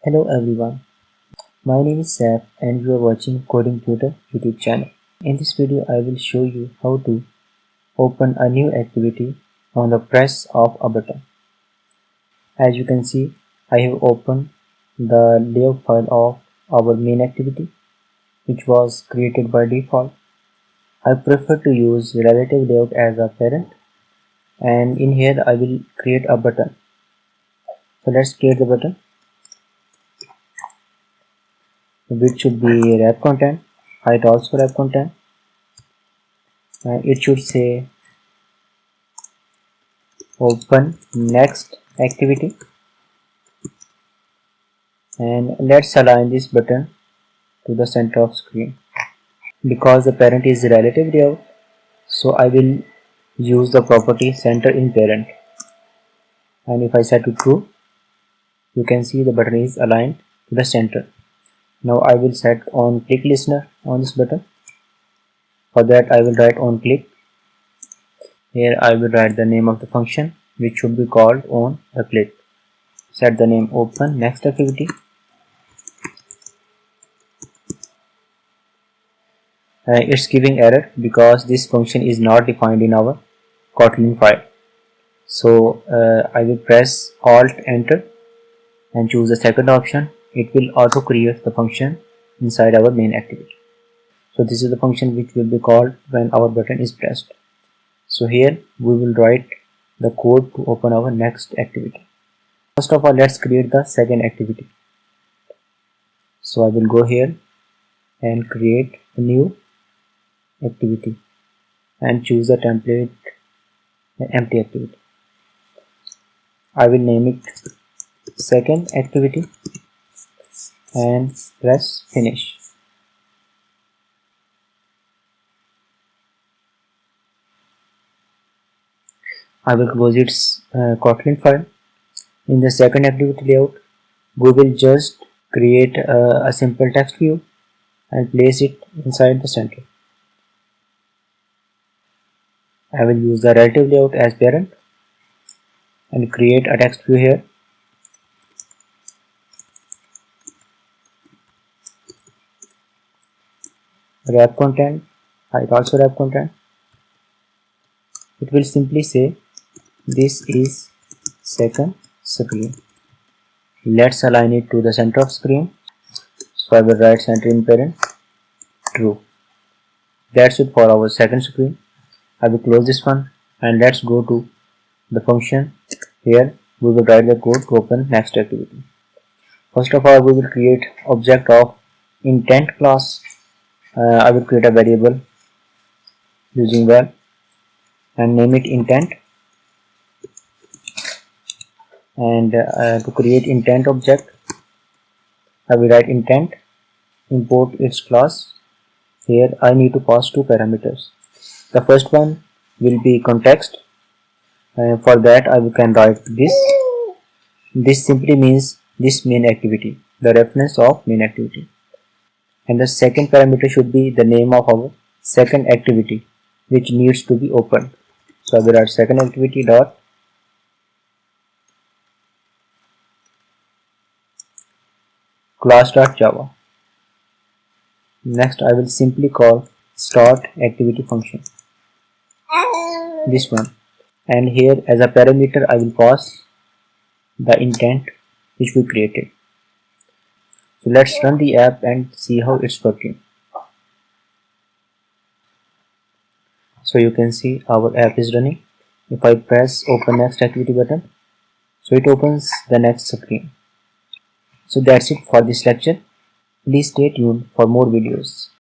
Hello everyone, my name is Saf and you are watching Coding Tutor YouTube channel. In this video I will show you how to open a new activity on the press of a button. As you can see, I have opened the layout file of our main activity which was created by default. I prefer to use relative layout as a parent, and in here I will create a button. So let's create the button, which should be wrap content, height also wrap content. It should say open next activity, and let's align this button to the center of screen. Because the parent is relative layout, so I will use the property center in parent, and if I set to true, you can see the button is aligned to the center. Now I will set on click listener on this button. For that I will write on click. Here I will write the name of the function which should be called on the click. Set the name open next activity. It's giving error because this function is not defined in our Kotlin file. So I will press Alt Enter and choose the second option. It will auto create the function inside our main activity. So this is the function which will be called when our button is pressed. So here we will write the code to open our next activity. First of all, let's create the second activity. So I will go here and create a new activity and choose a template empty activity. I will name it second activity and press finish. I will close its Kotlin file. In the second activity layout, we will just create a simple text view and place it inside the center. I will use the relative layout as parent and create a text view here. Wrap content, height also wrap content. It will simply say this is second screen. Let's align it to the center of screen. So I will write center in parent true. That's it for our second screen. I will close this one and let's go to the function. Here we will write the code to open next activity. First of all, we will create object of intent class. I will create a variable using var and name it intent, and to create intent object I will write intent import its class. Here I need to pass two parameters. The first one will be context, and for that I can write this. This simply means this main activity, the reference of main activity. And the second parameter should be the name of our second activity which needs to be opened. So I will write second activity dot class.java. Next I will simply call start activity function, this one, and here as a parameter I will pass the intent which we created. So let's run the app and see how it's working. So you can see our app is running. If I press open next activity button, so it opens the next screen. So that's it for this lecture. Please stay tuned for more videos.